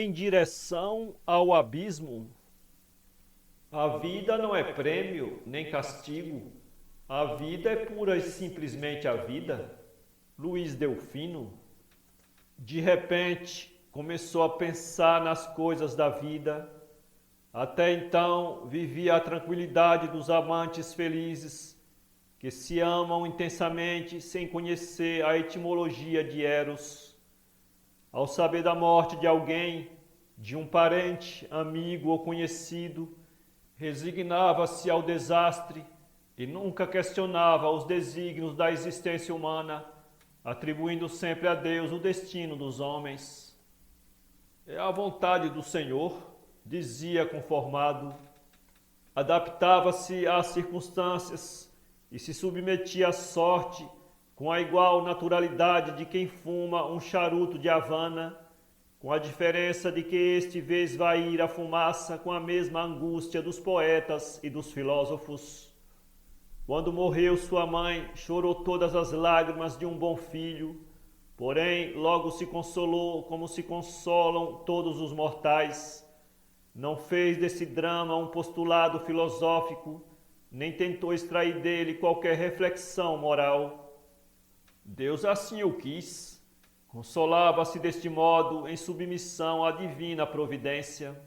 em direção ao abismo. A vida não é prêmio nem castigo. A vida é pura e simplesmente a vida. Luiz Delfino. De repente, começou a pensar nas coisas da vida. Até então, vivia a tranquilidade dos amantes felizes, que se amam intensamente sem conhecer a etimologia de Eros. Ao saber da morte de alguém, de um parente, amigo ou conhecido, resignava-se ao desastre e nunca questionava os desígnios da existência humana, atribuindo sempre a Deus o destino dos homens. É a vontade do Senhor, dizia conformado. Adaptava-se às circunstâncias e se submetia à sorte com a igual naturalidade de quem fuma um charuto de Havana, com a diferença de que este vê esvair a fumaça com a mesma angústia dos poetas e dos filósofos. Quando morreu sua mãe, chorou todas as lágrimas de um bom filho, porém logo se consolou como se consolam todos os mortais. Não fez desse drama um postulado filosófico, nem tentou extrair dele qualquer reflexão moral. Deus assim o quis. Consolava-se deste modo em submissão à divina providência.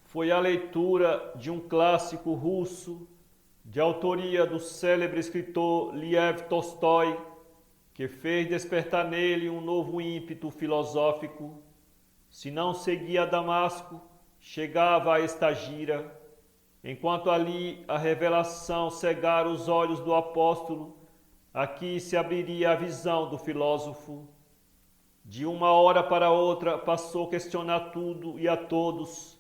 Foi a leitura de um clássico russo, de autoria do célebre escritor Lev Tolstói, que fez despertar nele um novo ímpeto filosófico. Se não seguia a Damasco, chegava a Estagira. Enquanto ali a revelação cegara os olhos do apóstolo, aqui se abriria a visão do filósofo. De uma hora para outra passou a questionar tudo e a todos,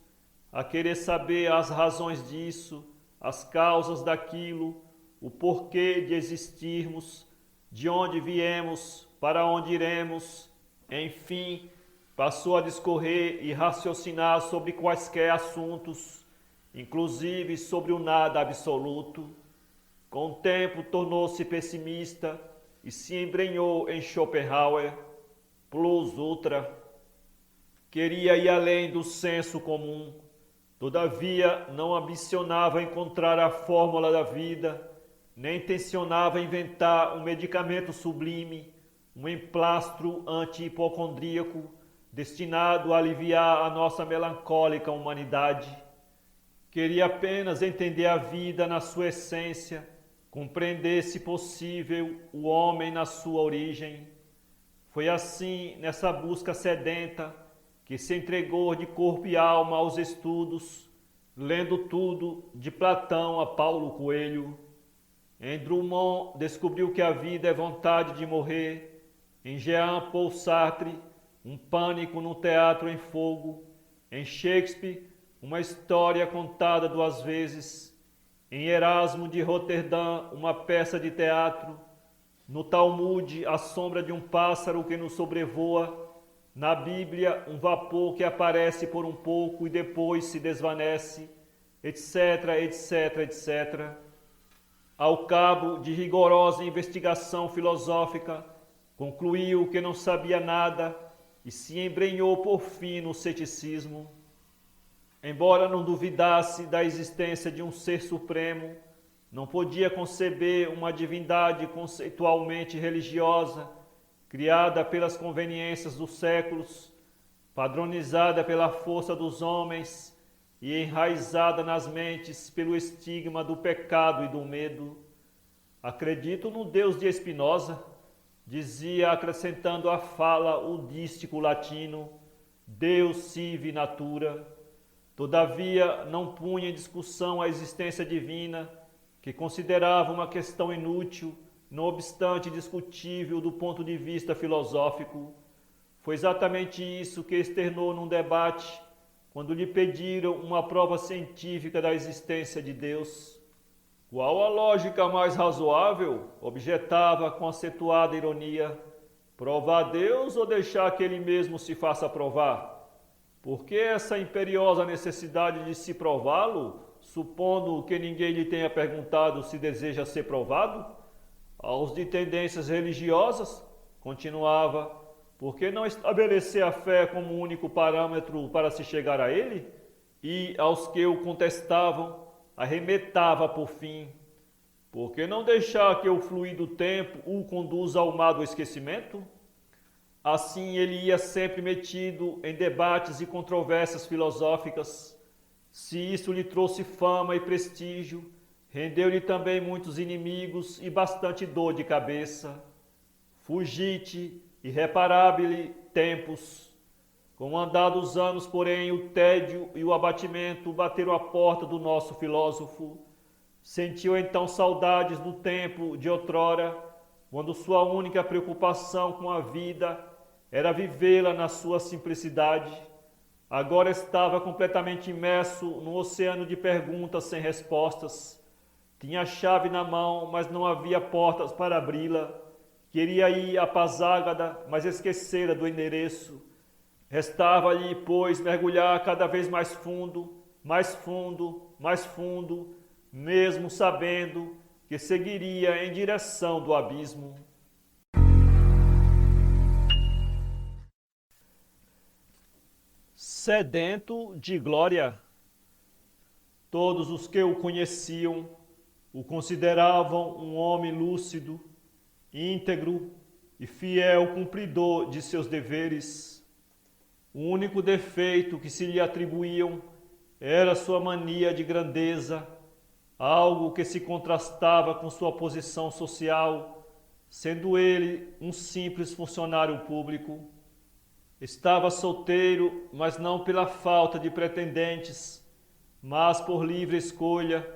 a querer saber as razões disso, as causas daquilo, o porquê de existirmos, de onde viemos, para onde iremos. Enfim, passou a discorrer e raciocinar sobre quaisquer assuntos, inclusive sobre o nada absoluto. Com o tempo tornou-se pessimista e se embrenhou em Schopenhauer, plus ultra. Queria ir além do senso comum, todavia não ambicionava encontrar a fórmula da vida, nem intencionava inventar um medicamento sublime, um emplastro anti-hipocondríaco destinado a aliviar a nossa melancólica humanidade. Queria apenas entender a vida na sua essência, compreender, se possível, o homem na sua origem. Foi assim, nessa busca sedenta, que se entregou de corpo e alma aos estudos, lendo tudo, de Platão a Paulo Coelho. Em Drummond descobriu que a vida é vontade de morrer. Em Jean-Paul Sartre, um pânico no teatro em fogo. Em Shakespeare, uma história contada duas vezes. Em Erasmo de Roterdã, uma peça de teatro. No Talmud, a sombra de um pássaro que nos sobrevoa. Na Bíblia, um vapor que aparece por um pouco e depois se desvanece, etc, etc, etc. Ao cabo de rigorosa investigação filosófica, concluiu que não sabia nada e se embrenhou por fim no ceticismo. Embora não duvidasse da existência de um ser supremo, não podia conceber uma divindade conceitualmente religiosa, criada pelas conveniências dos séculos, padronizada pela força dos homens e enraizada nas mentes pelo estigma do pecado e do medo. Acredito no Deus de Spinoza, dizia acrescentando à fala o dístico latino, Deus sive natura. Todavia não punha em discussão a existência divina, que considerava uma questão inútil, não obstante discutível do ponto de vista filosófico. Foi exatamente isso que externou num debate, quando lhe pediram uma prova científica da existência de Deus. Qual a lógica mais razoável? Objetava com acentuada ironia. Provar Deus ou deixar que ele mesmo se faça provar? Por que essa imperiosa necessidade de se prová-lo, supondo que ninguém lhe tenha perguntado se deseja ser provado? Aos de tendências religiosas, continuava, Por que não estabelecer a fé como único parâmetro para se chegar a ele? E aos que o contestavam, arremetava por fim. Por que não deixar que o fluir do tempo o conduza ao mar do esquecimento? Assim ele ia sempre metido em debates e controvérsias filosóficas. Se isso lhe trouxe fama e prestígio, rendeu-lhe também muitos inimigos e bastante dor de cabeça. Fugite, irreparável tempos. Com o andar dos anos, porém, o tédio e o abatimento bateram à porta do nosso filósofo. Sentiu então saudades do tempo de outrora, quando sua única preocupação com a vida era vivê-la na sua simplicidade. Agora estava completamente imerso num oceano de perguntas sem respostas. Tinha a chave na mão, mas não havia portas para abri-la. Queria ir à Pazágada, mas esquecera do endereço. Restava-lhe, pois, mergulhar cada vez mais fundo, mais fundo, mais fundo, mesmo sabendo que seguiria em direção do abismo. Sedento de glória. Todos os que o conheciam o consideravam um homem lúcido, íntegro e fiel cumpridor de seus deveres. O único defeito que se lhe atribuíam era sua mania de grandeza, algo que se contrastava com sua posição social, sendo ele um simples funcionário público. Estava solteiro, mas não pela falta de pretendentes, mas por livre escolha,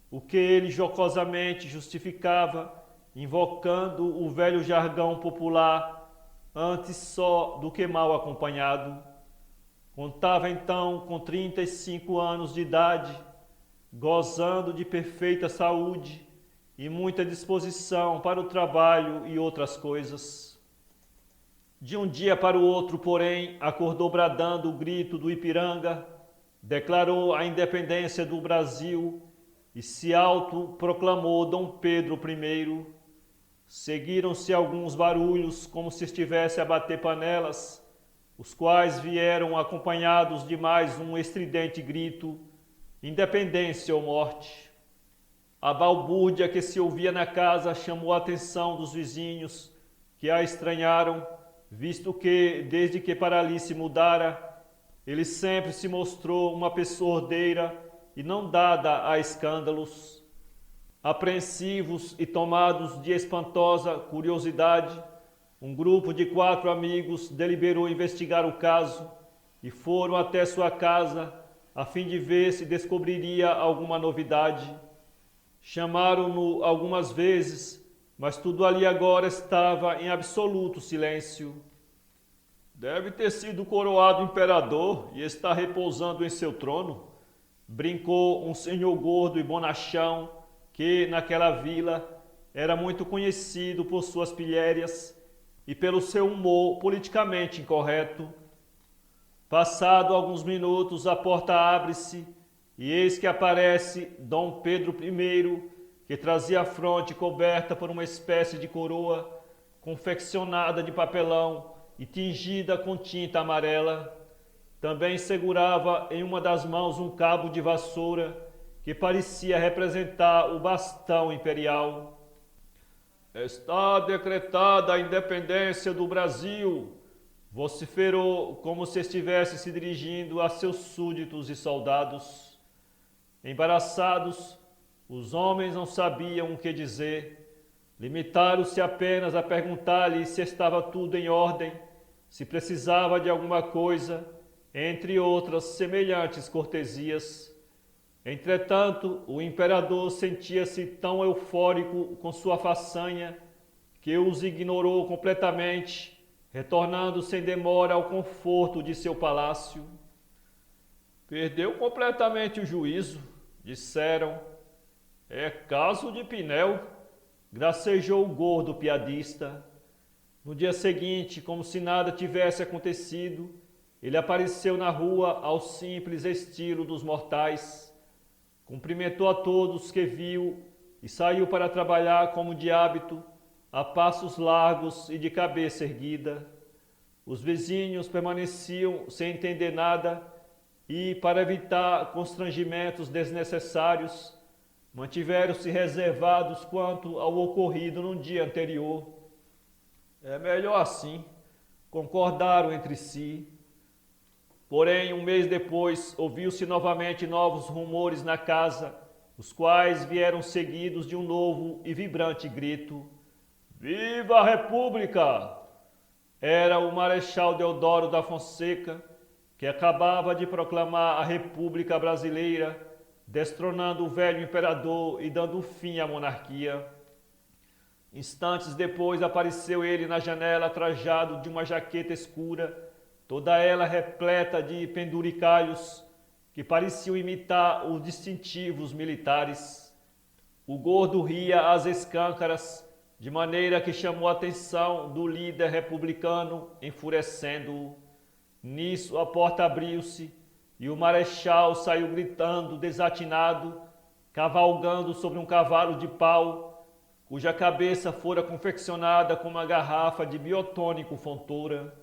o que ele jocosamente justificava, invocando o velho jargão popular, antes só do que mal acompanhado. Contava então com 35 anos de idade, gozando de perfeita saúde e muita disposição para o trabalho e outras coisas. De um dia para o outro, porém, acordou bradando o grito do Ipiranga, declarou a independência do Brasil e se autoproclamou Dom Pedro I. Seguiram-se alguns barulhos, como se estivesse a bater panelas, os quais vieram acompanhados de mais um estridente grito: independência ou morte. A balbúrdia que se ouvia na casa chamou a atenção dos vizinhos, que a estranharam, visto que, desde que para ali se mudara, ele sempre se mostrou uma pessoa ordeira e não dada a escândalos. Apreensivos e tomados de espantosa curiosidade, um grupo de 4 amigos deliberou investigar o caso e foram até sua casa a fim de ver se descobriria alguma novidade. Chamaram-no algumas vezes, mas tudo ali agora estava em absoluto silêncio. Deve ter sido coroado imperador e está repousando em seu trono, brincou um senhor gordo e bonachão que, naquela vila, era muito conhecido por suas pilhérias e pelo seu humor politicamente incorreto. Passado alguns minutos, a porta abre-se e eis que aparece Dom Pedro I, que trazia a fronte coberta por uma espécie de coroa, confeccionada de papelão e tingida com tinta amarela. Também segurava em uma das mãos um cabo de vassoura, que parecia representar o bastão imperial. Está decretada a independência do Brasil, vociferou como se estivesse se dirigindo a seus súditos e soldados. Embaraçados, os homens não sabiam o que dizer. Limitaram-se apenas a perguntar-lhe se estava tudo em ordem, se precisava de alguma coisa, entre outras semelhantes cortesias. Entretanto, o imperador sentia-se tão eufórico com sua façanha que os ignorou completamente, retornando sem demora ao conforto de seu palácio. Perdeu completamente o juízo, disseram. É caso de Pinel, gracejou o gordo piadista. No dia seguinte, como se nada tivesse acontecido, ele apareceu na rua ao simples estilo dos mortais, cumprimentou a todos que viu e saiu para trabalhar como de hábito, a passos largos e de cabeça erguida. Os vizinhos permaneciam sem entender nada e, para evitar constrangimentos desnecessários, mantiveram-se reservados quanto ao ocorrido no dia anterior. É melhor assim, concordaram entre si. Porém, um mês depois, ouviu-se novamente novos rumores na casa, os quais vieram seguidos de um novo e vibrante grito: Viva a República! Era o Marechal Deodoro da Fonseca, que acabava de proclamar a República Brasileira, destronando o velho imperador e dando fim à monarquia. Instantes depois apareceu ele na janela trajado de uma jaqueta escura, toda ela repleta de penduricalhos que pareciam imitar os distintivos militares. O gordo ria às escâncaras, de maneira que chamou a atenção do líder republicano, enfurecendo-o. Nisso a porta abriu-se e o marechal saiu gritando, desatinado, cavalgando sobre um cavalo de pau, cuja cabeça fora confeccionada com uma garrafa de biotônico Fontoura.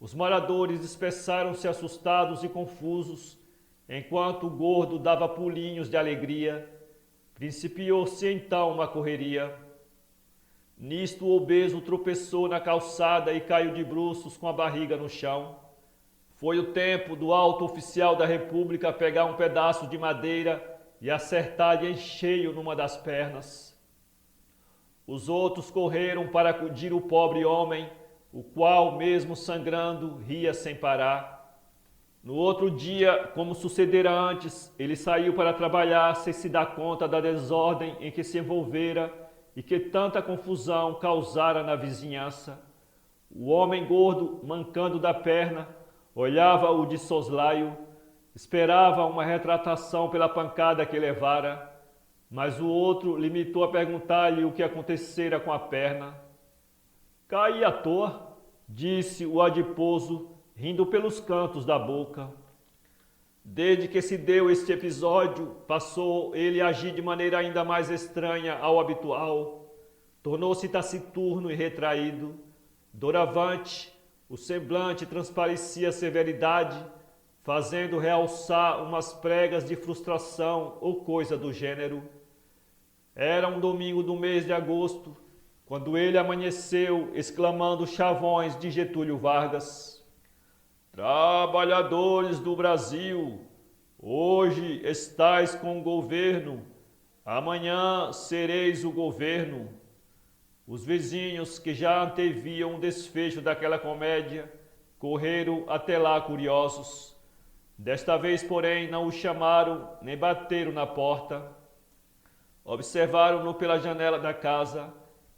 Os moradores dispersaram-se assustados e confusos, enquanto o gordo dava pulinhos de alegria. Principiou-se então uma correria. Nisto o obeso tropeçou na calçada e caiu de bruços com a barriga no chão. Foi o tempo do alto oficial da República pegar um pedaço de madeira e acertar-lhe em cheio numa das pernas. Os outros correram para acudir o pobre homem, o qual, mesmo sangrando, ria sem parar. No outro dia, como sucedera antes, ele saiu para trabalhar sem se dar conta da desordem em que se envolvera e que tanta confusão causara na vizinhança. O homem gordo, mancando da perna, olhava-o de soslaio, esperava uma retratação pela pancada que levara, mas o outro limitou a perguntar-lhe o que acontecera com a perna. Caí à toa, disse o adiposo, rindo pelos cantos da boca. Desde que se deu este episódio, passou ele a agir de maneira ainda mais estranha ao habitual. Tornou-se taciturno e retraído. Doravante, o semblante transparecia severidade, fazendo realçar umas pregas de frustração ou coisa do gênero. Era um domingo do mês de agosto, quando ele amanheceu exclamando chavões de Getúlio Vargas. Trabalhadores do Brasil, hoje estais com o governo, amanhã sereis o governo. Os vizinhos, que já anteviam o desfecho daquela comédia, correram até lá curiosos. Desta vez, porém, não o chamaram nem bateram na porta. Observaram-no pela janela da casa.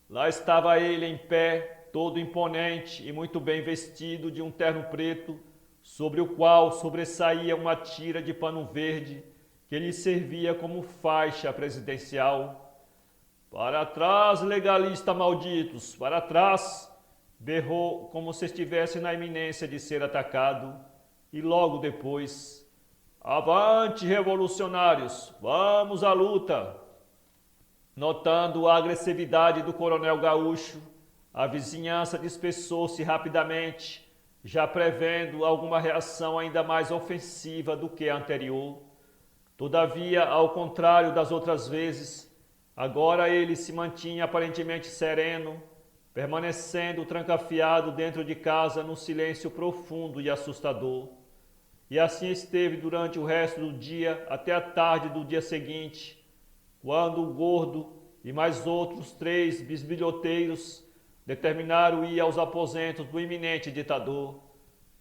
Lá estava ele em pé, todo imponente e muito bem vestido de um terno preto, sobre o qual sobressaía uma tira de pano verde que lhe servia como faixa presidencial. Para trás, legalista malditos, para trás! Berrou como se estivesse na iminência de ser atacado, e logo depois: avante, revolucionários, vamos à luta! Notando a agressividade do coronel gaúcho, a vizinhança dispersou-se rapidamente, já prevendo alguma reação ainda mais ofensiva do que a anterior. Todavia, ao contrário das outras vezes, agora ele se mantinha aparentemente sereno, permanecendo trancafiado dentro de casa num silêncio profundo e assustador. E assim esteve durante o resto do dia até a tarde do dia seguinte, quando o gordo e mais outros 3 bisbilhoteiros determinaram ir aos aposentos do iminente ditador.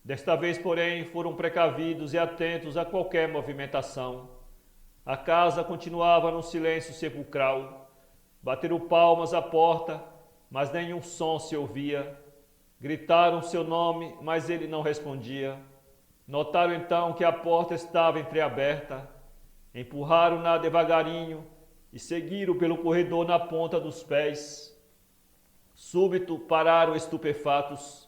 Desta vez, porém, foram precavidos e atentos a qualquer movimentação. A casa continuava num silêncio sepulcral. Bateram palmas à porta, mas nenhum som se ouvia. Gritaram seu nome, mas ele não respondia. Notaram então que a porta estava entreaberta. Empurraram-na devagarinho e seguiram pelo corredor na ponta dos pés. Súbito pararam estupefatos.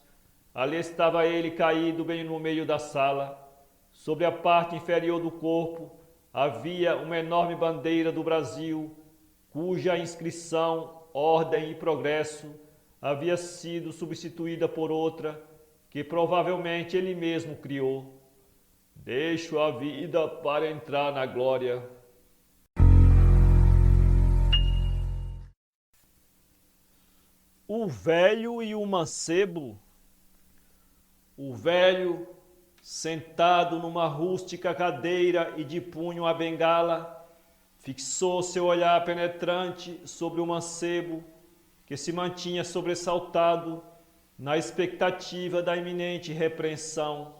Ali estava ele caído bem no meio da sala. Sobre a parte inferior do corpo havia uma enorme bandeira do Brasil, cuja inscrição, ordem e progresso havia sido substituída por outra, que provavelmente ele mesmo criou. Deixo a vida para entrar na glória. O velho e o mancebo. O velho, sentado numa rústica cadeira e de punho à bengala, fixou seu olhar penetrante sobre o mancebo, que se mantinha sobressaltado na expectativa da iminente repreensão.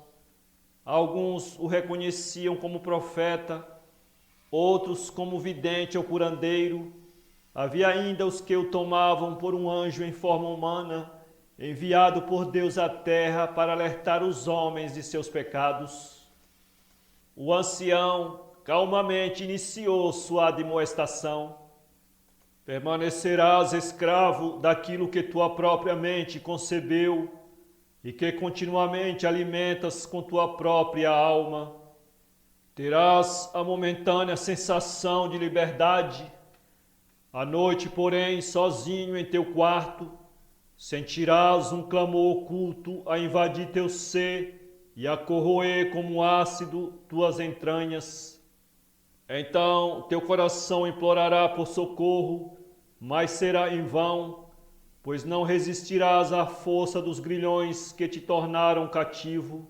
Alguns o reconheciam como profeta, outros como vidente ou curandeiro. Havia ainda os que o tomavam por um anjo em forma humana, enviado por Deus à terra para alertar os homens de seus pecados. O ancião calmamente iniciou sua admoestação. Permanecerás escravo daquilo que tua própria mente concebeu e que continuamente alimentas com tua própria alma. Terás a momentânea sensação de liberdade. À noite, porém, sozinho em teu quarto, sentirás um clamor oculto a invadir teu ser e a corroer como ácido tuas entranhas. Então teu coração implorará por socorro, mas será em vão, pois não resistirás à força dos grilhões que te tornaram cativo.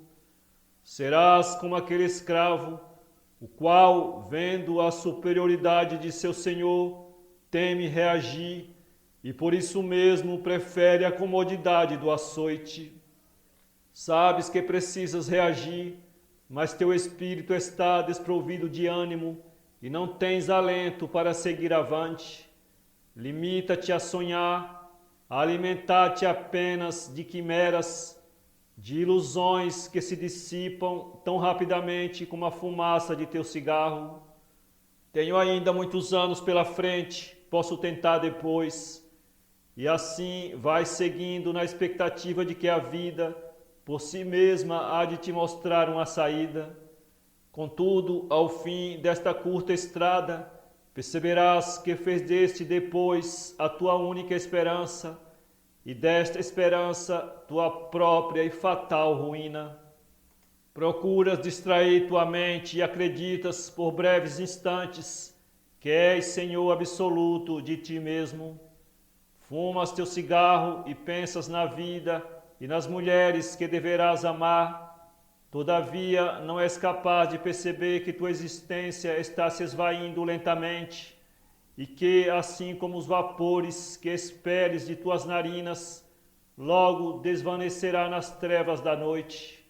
Serás como aquele escravo, o qual, vendo a superioridade de seu senhor, teme reagir e por isso mesmo prefere a comodidade do açoite. Sabes que precisas reagir, mas teu espírito está desprovido de ânimo e não tens alento para seguir avante. Limita-te a sonhar, a alimentar-te apenas de quimeras, de ilusões que se dissipam tão rapidamente como a fumaça de teu cigarro. Tenho ainda muitos anos pela frente, posso tentar depois. E assim vais seguindo na expectativa de que a vida, por si mesma, há de te mostrar uma saída. Contudo, ao fim desta curta estrada, perceberás que fez deste depois a tua única esperança, e desta esperança tua própria e fatal ruína. Procuras distrair tua mente e acreditas por breves instantes que és Senhor absoluto de ti mesmo. Fumas teu cigarro e pensas na vida e nas mulheres que deverás amar. Todavia, não és capaz de perceber que tua existência está se esvaindo lentamente e que, assim como os vapores que expeles de tuas narinas, logo desvanecerá nas trevas da noite.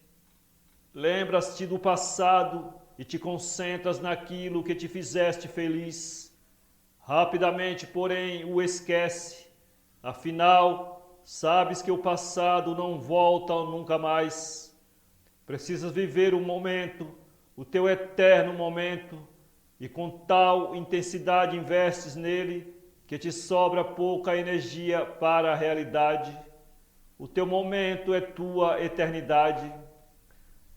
Lembras-te do passado e te concentras naquilo que te fizeste feliz. Rapidamente, porém, o esquece. Afinal, sabes que o passado não volta nunca mais. Precisas viver o momento, o teu eterno momento, e com tal intensidade investes nele que te sobra pouca energia para a realidade. O teu momento é tua eternidade.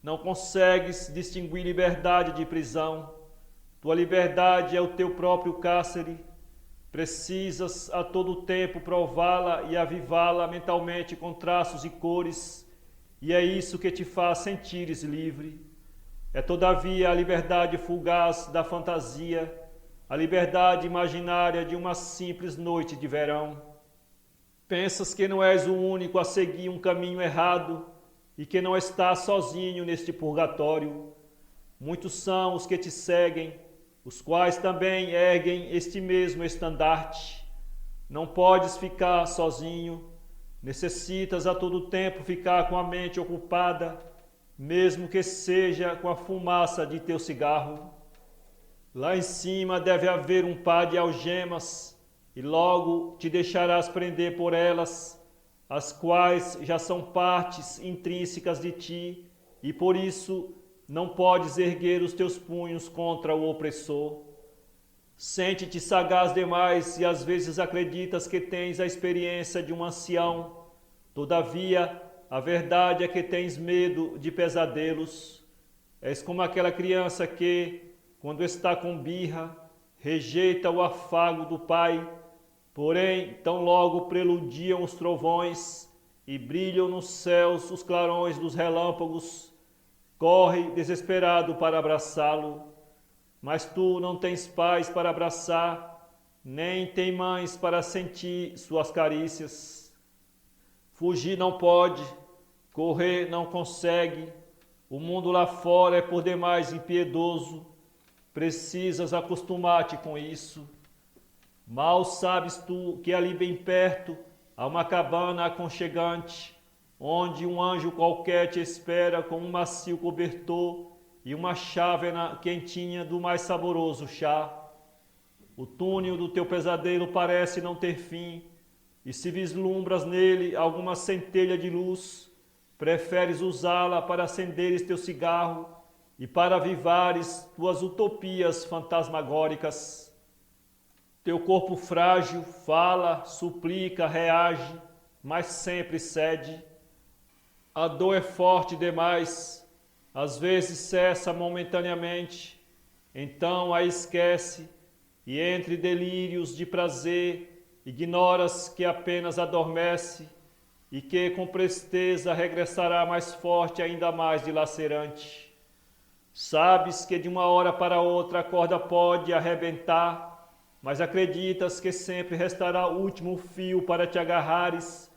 Não consegues distinguir liberdade de prisão. Tua liberdade é o teu próprio cárcere. Precisas a todo tempo prová-la e avivá-la mentalmente com traços e cores, e é isso que te faz sentires livre. É todavia a liberdade fugaz da fantasia, a liberdade imaginária de uma simples noite de verão. Pensas que não és o único a seguir um caminho errado e que não estás sozinho neste purgatório. Muitos são os que te seguem, os quais também erguem este mesmo estandarte. Não podes ficar sozinho. Necessitas a todo tempo ficar com a mente ocupada, mesmo que seja com a fumaça de teu cigarro. Lá em cima deve haver um par de algemas, e logo te deixarás prender por elas, as quais já são partes intrínsecas de ti, e por isso não podes erguer os teus punhos contra o opressor. Sente-te sagaz demais e às vezes acreditas que tens a experiência de um ancião. Todavia, a verdade é que tens medo de pesadelos. És como aquela criança que, quando está com birra, rejeita o afago do pai, porém, tão logo preludiam os trovões, e brilham nos céus os clarões dos relâmpagos. Corre desesperado para abraçá-lo, mas tu não tens pais para abraçar, nem tem mães para sentir suas carícias. Fugir não pode, correr não consegue, o mundo lá fora é por demais impiedoso, precisas acostumar-te com isso. Mal sabes tu que ali bem perto há uma cabana aconchegante, onde um anjo qualquer te espera com um macio cobertor e uma chávena quentinha do mais saboroso chá. O túnel do teu pesadelo parece não ter fim, e se vislumbras nele alguma centelha de luz, preferes usá-la para acenderes teu cigarro e para avivares tuas utopias fantasmagóricas. Teu corpo frágil fala, suplica, reage, mas sempre cede. A dor é forte demais, às vezes cessa momentaneamente, então a esquece e entre delírios de prazer ignoras que apenas adormece e que com presteza regressará mais forte, ainda mais dilacerante. Sabes que de uma hora para outra a corda pode arrebentar, mas acreditas que sempre restará o último fio para te agarrares,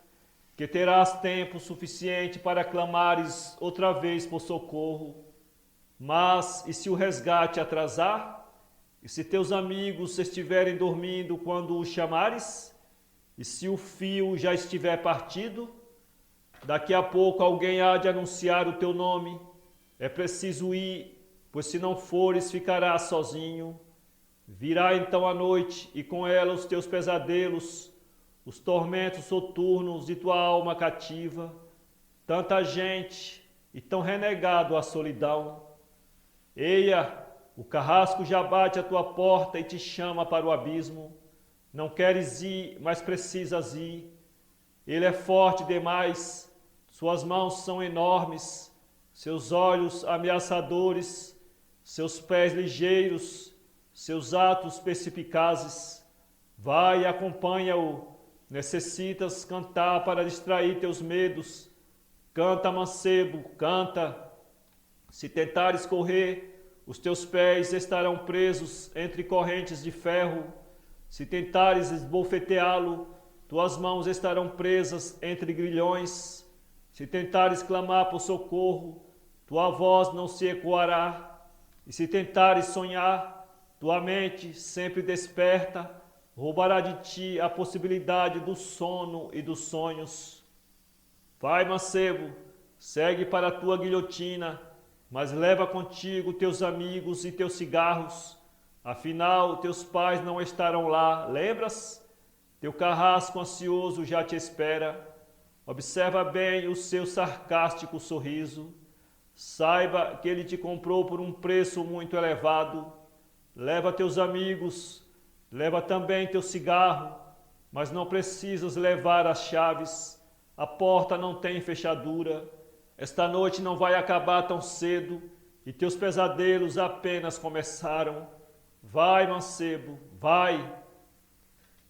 que terás tempo suficiente para clamares outra vez por socorro. Mas e se o resgate atrasar? E se teus amigos estiverem dormindo quando os chamares? E se o fio já estiver partido? Daqui a pouco alguém há de anunciar o teu nome. É preciso ir, pois se não fores ficarás sozinho. Virá então a noite e com ela os teus pesadelos, os tormentos soturnos de tua alma cativa. Tanta gente e tão renegado à solidão. Eia, o carrasco já bate à tua porta e te chama para o abismo. Não queres ir, mas precisas ir. Ele é forte demais, suas mãos são enormes, seus olhos ameaçadores, seus pés ligeiros, seus atos perspicazes. Vai e acompanha-o. Necessitas cantar para distrair teus medos. Canta, mancebo, canta. Se tentares correr, os teus pés estarão presos entre correntes de ferro. Se tentares esbofeteá-lo, tuas mãos estarão presas entre grilhões. Se tentares clamar por socorro, tua voz não se ecoará. E se tentares sonhar, tua mente, sempre desperta, roubará de ti a possibilidade do sono e dos sonhos. Vai, mancebo, segue para a tua guilhotina, mas leva contigo teus amigos e teus cigarros. Afinal, teus pais não estarão lá, lembras? Teu carrasco ansioso já te espera. Observa bem o seu sarcástico sorriso. Saiba que ele te comprou por um preço muito elevado. Leva teus amigos, leva também teu cigarro, mas não precisas levar as chaves. A porta não tem fechadura. Esta noite não vai acabar tão cedo e teus pesadelos apenas começaram. Vai, mancebo, vai.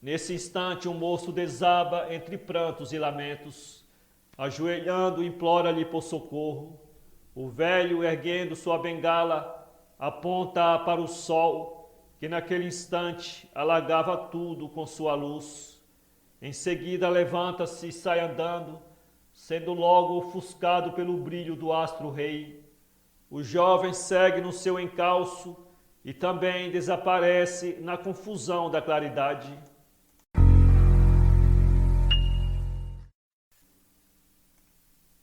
Nesse instante, um moço desaba entre prantos e lamentos. Ajoelhando, implora-lhe por socorro. O velho, erguendo sua bengala, aponta para o sol, que naquele instante alagava tudo com sua luz. Em seguida levanta-se e sai andando, sendo logo ofuscado pelo brilho do astro-rei. O jovem segue no seu encalço e também desaparece na confusão da claridade.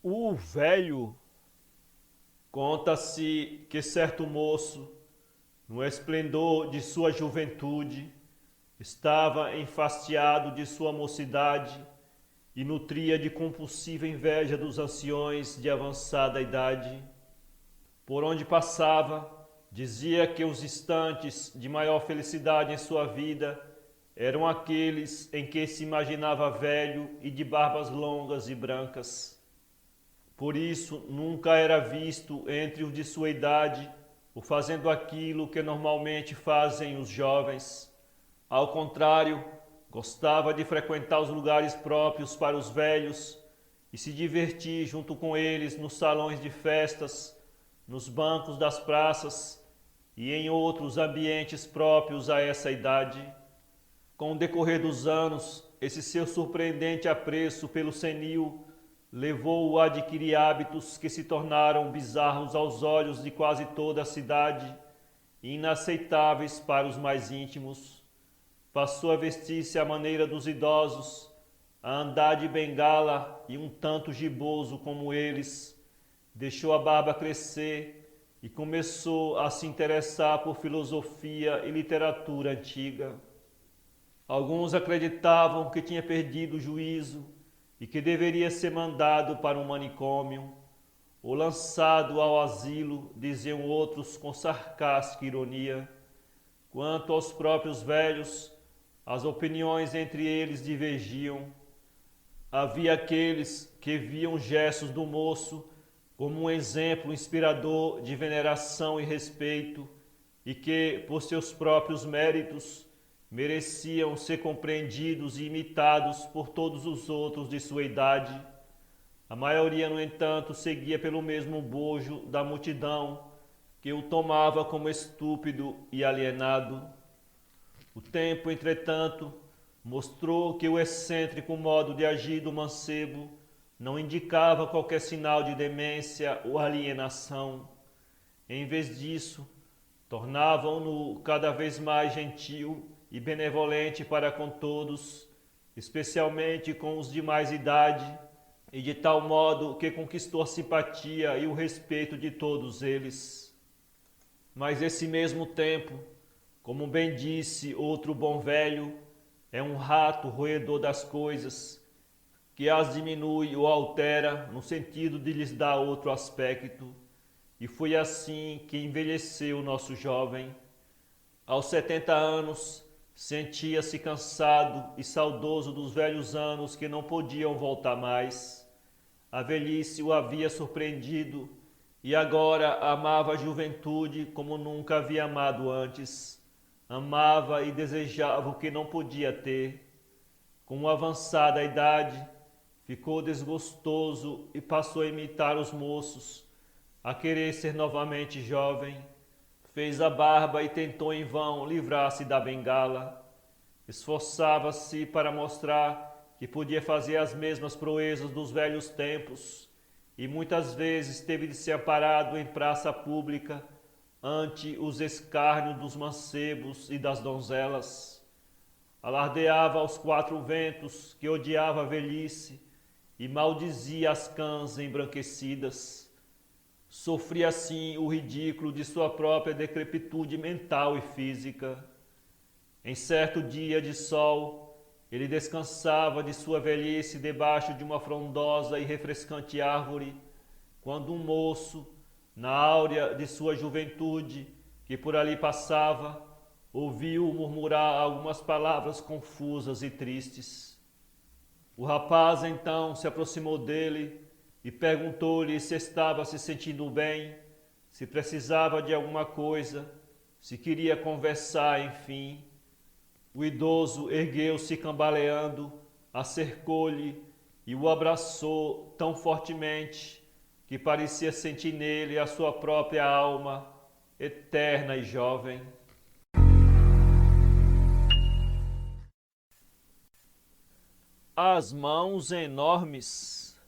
O velho. Conta-se que certo moço, no esplendor de sua juventude, estava enfastiado de sua mocidade e nutria de compulsiva inveja dos anciões de avançada idade. Por onde passava, dizia que os instantes de maior felicidade em sua vida eram aqueles em que se imaginava velho e de barbas longas e brancas. Por isso, nunca era visto entre os de sua idade o fazendo aquilo que normalmente fazem os jovens. Ao contrário, gostava de frequentar os lugares próprios para os velhos e se divertir junto com eles nos salões de festas, nos bancos das praças e em outros ambientes próprios a essa idade. Com o decorrer dos anos, esse seu surpreendente apreço pelo senil levou-o a adquirir hábitos que se tornaram bizarros aos olhos de quase toda a cidade e inaceitáveis para os mais íntimos. Passou a vestir-se à maneira dos idosos, a andar de bengala e um tanto giboso como eles. Deixou a barba crescer e começou a se interessar por filosofia e literatura antiga. Alguns acreditavam que tinha perdido o juízo e que deveria ser mandado para um manicômio ou lançado ao asilo, diziam outros com sarcástica ironia. Quanto aos próprios velhos, as opiniões entre eles divergiam. Havia aqueles que viam gestos do moço como um exemplo inspirador de veneração e respeito e que, por seus próprios méritos, mereciam ser compreendidos e imitados por todos os outros de sua idade. A maioria, no entanto, seguia pelo mesmo bojo da multidão, que o tomava como estúpido e alienado. O tempo, entretanto, mostrou que o excêntrico modo de agir do mancebo não indicava qualquer sinal de demência ou alienação. Em vez disso, tornavam-no cada vez mais gentil e benevolente para com todos, especialmente com os de mais idade, e de tal modo que conquistou a simpatia e o respeito de todos eles. Mas esse mesmo tempo, como bem disse outro bom velho, é um rato roedor das coisas, que as diminui ou altera no sentido de lhes dar outro aspecto, e foi assim que envelheceu o nosso jovem. Aos 70 anos, sentia-se cansado e saudoso dos velhos anos que não podiam voltar mais. A velhice o havia surpreendido e agora amava a juventude como nunca havia amado antes. Amava e desejava o que não podia ter. Com a avançada idade, ficou desgostoso e passou a imitar os moços, a querer ser novamente jovem. Fez a barba e tentou em vão livrar-se da bengala. Esforçava-se para mostrar que podia fazer as mesmas proezas dos velhos tempos e muitas vezes teve de ser amparado em praça pública ante os escárnios dos mancebos e das donzelas. Alardeava aos quatro ventos que odiava a velhice e maldizia as cãs embranquecidas. Sofria assim o ridículo de sua própria decrepitude mental e física. Em certo dia de sol, ele descansava de sua velhice debaixo de uma frondosa e refrescante árvore, quando um moço, na áurea de sua juventude, que por ali passava, ouviu murmurar algumas palavras confusas e tristes. O rapaz então se aproximou dele e perguntou-lhe se estava se sentindo bem, se precisava de alguma coisa, se queria conversar, enfim. O idoso ergueu-se cambaleando, acercou-lhe e o abraçou tão fortemente que parecia sentir nele a sua própria alma, eterna e jovem. As mãos enormes.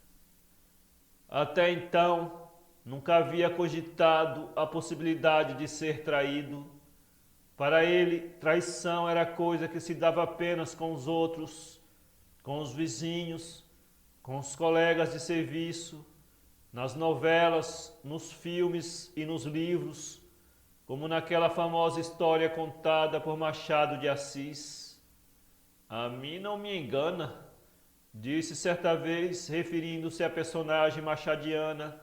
Até então, nunca havia cogitado a possibilidade de ser traído. Para ele, traição era coisa que se dava apenas com os outros, com os vizinhos, com os colegas de serviço, nas novelas, nos filmes e nos livros, como naquela famosa história contada por Machado de Assis. A mim não me engana, disse certa vez, referindo-se à personagem machadiana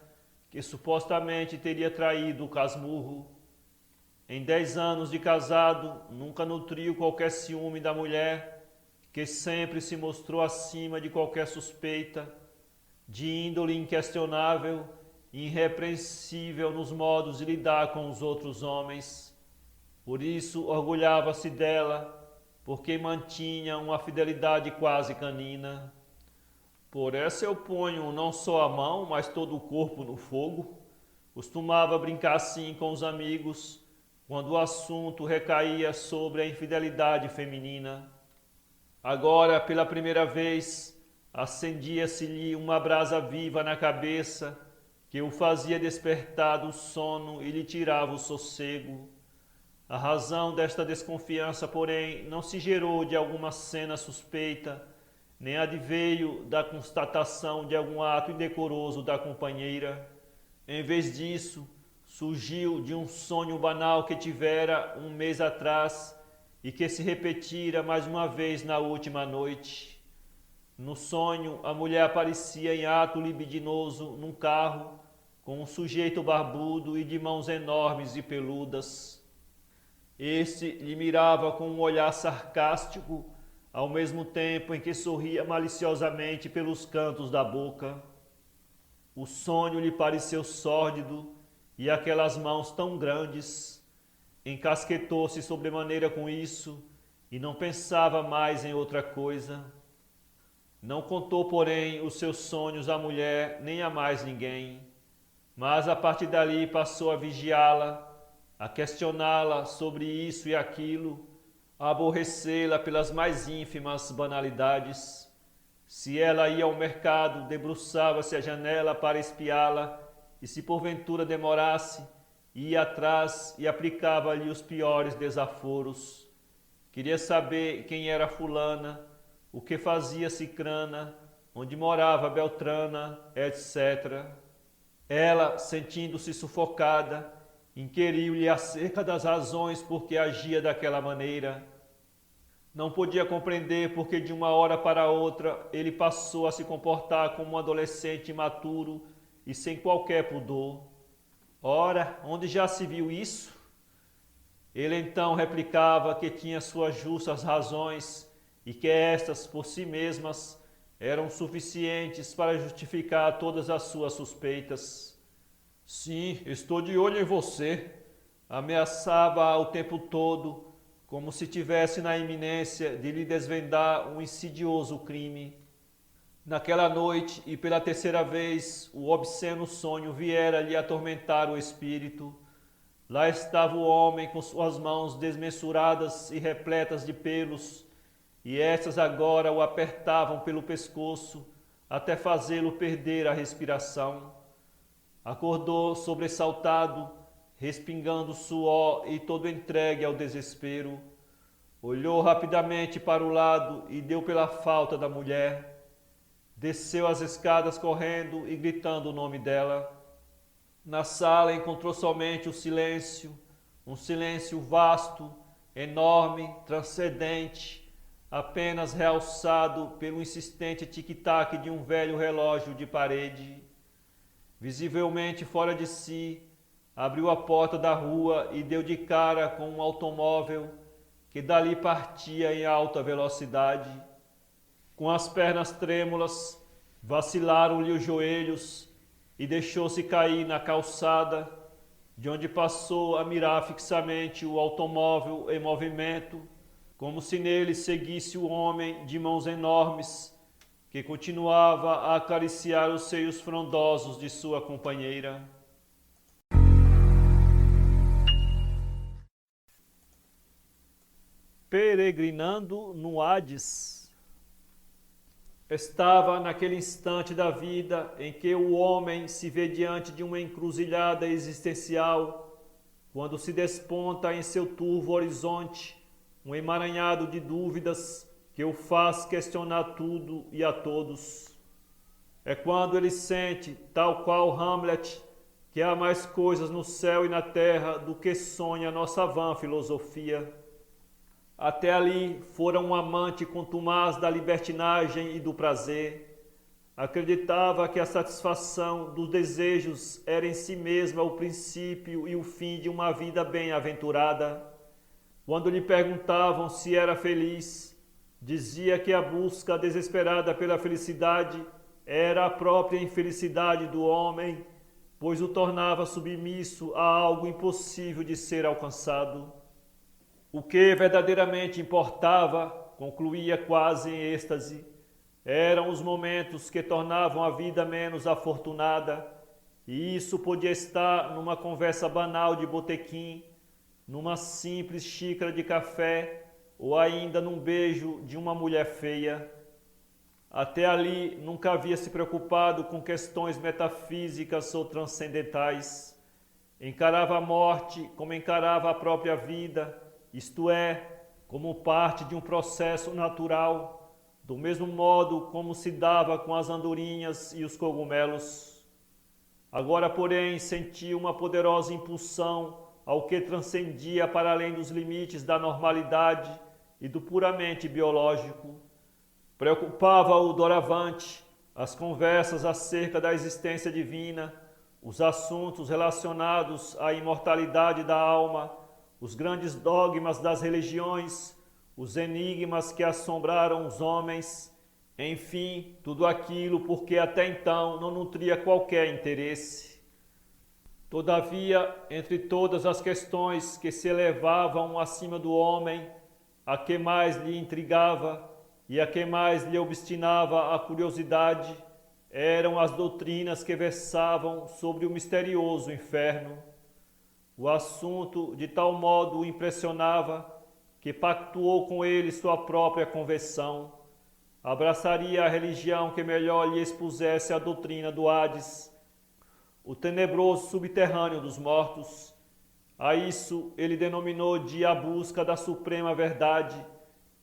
que supostamente teria traído o Casmurro. Em 10 anos de casado, nunca nutriu qualquer ciúme da mulher, que sempre se mostrou acima de qualquer suspeita, de índole inquestionável e irrepreensível nos modos de lidar com os outros homens. Por isso orgulhava-se dela, porque mantinha uma fidelidade quase canina. Por essa eu ponho não só a mão, mas todo o corpo no fogo. Costumava brincar assim com os amigos, quando o assunto recaía sobre a infidelidade feminina. Agora, pela primeira vez, acendia-se-lhe uma brasa viva na cabeça, que o fazia despertar do sono e lhe tirava o sossego. A razão desta desconfiança, porém, não se gerou de alguma cena suspeita, nem adveio da constatação de algum ato indecoroso da companheira. Em vez disso, surgiu de um sonho banal que tivera um mês atrás e que se repetira mais uma vez na última noite. No sonho, a mulher aparecia em ato libidinoso num carro, com um sujeito barbudo e de mãos enormes e peludas. Este lhe mirava com um olhar sarcástico, ao mesmo tempo em que sorria maliciosamente pelos cantos da boca. O sonho lhe pareceu sórdido, e aquelas mãos tão grandes. Encasquetou-se sobremaneira com isso, e não pensava mais em outra coisa. Não contou, porém, os seus sonhos à mulher, nem a mais ninguém, mas a partir dali passou a vigiá-la, a questioná-la sobre isso e aquilo, a aborrecê-la pelas mais ínfimas banalidades. Se ela ia ao mercado, debruçava-se à janela para espiá-la, e se porventura demorasse, ia atrás e aplicava-lhe os piores desaforos. Queria saber quem era fulana, o que fazia cicrana, onde morava Beltrana, etc. Ela, sentindo-se sufocada, inquiriu-lhe acerca das razões por que agia daquela maneira. Não podia compreender porque de uma hora para outra ele passou a se comportar como um adolescente imaturo e sem qualquer pudor. Ora, onde já se viu isso? Ele então replicava que tinha suas justas razões e que estas, por si mesmas, eram suficientes para justificar todas as suas suspeitas. Sim, estou de olho em você, ameaçava o tempo todo, como se tivesse na iminência de lhe desvendar um insidioso crime. Naquela noite, e pela terceira vez, o obsceno sonho viera lhe atormentar o espírito. Lá estava o homem com suas mãos desmensuradas e repletas de pelos, e estas agora o apertavam pelo pescoço, até fazê-lo perder a respiração. Acordou sobressaltado, respingando suor e todo entregue ao desespero. Olhou rapidamente para o lado e deu pela falta da mulher. Desceu as escadas correndo e gritando o nome dela. Na sala encontrou somente o silêncio, um silêncio vasto, enorme, transcendente, apenas realçado pelo insistente tic-tac de um velho relógio de parede. Visivelmente fora de si, abriu a porta da rua e deu de cara com um automóvel que dali partia em alta velocidade. Com as pernas trêmulas, vacilaram-lhe os joelhos e deixou-se cair na calçada, de onde passou a mirar fixamente o automóvel em movimento, como se nele seguisse o homem de mãos enormes, que continuava a acariciar os seios frondosos de sua companheira. Peregrinando no Hades. Estava naquele instante da vida em que o homem se vê diante de uma encruzilhada existencial, quando se desponta em seu turvo horizonte um emaranhado de dúvidas que o faz questionar tudo e a todos. É quando ele sente, tal qual Hamlet, que há mais coisas no céu e na terra do que sonha nossa vã filosofia. Até ali fora um amante contumaz da libertinagem e do prazer. Acreditava que a satisfação dos desejos era em si mesma o princípio e o fim de uma vida bem-aventurada. Quando lhe perguntavam se era feliz, dizia que a busca desesperada pela felicidade era a própria infelicidade do homem, pois o tornava submisso a algo impossível de ser alcançado. O que verdadeiramente importava, concluía quase em êxtase, Eram os momentos que tornavam a vida menos afortunada, e isso podia estar numa conversa banal de botequim, numa simples xícara de café ou ainda num beijo de uma mulher feia. Até ali nunca havia se preocupado com questões metafísicas ou transcendentais. Encarava a morte como encarava a própria vida, isto é, como parte de um processo natural, do mesmo modo como se dava com as andorinhas e os cogumelos. Agora, porém, sentia uma poderosa impulsão ao que transcendia para além dos limites da normalidade e do puramente biológico. Preocupava-o doravante as conversas acerca da existência divina, os assuntos relacionados à imortalidade da alma, os grandes dogmas das religiões, os enigmas que assombraram os homens, enfim, tudo aquilo por que até então não nutria qualquer interesse. Todavia, entre todas as questões que se elevavam acima do homem, a que mais lhe intrigava e a que mais lhe obstinava a curiosidade eram as doutrinas que versavam sobre o misterioso inferno. O assunto de tal modo o impressionava que pactuou com ele sua própria conversão. Abraçaria a religião que melhor lhe expusesse a doutrina do Hades, o tenebroso subterrâneo dos mortos. A isso ele denominou de a busca da suprema verdade,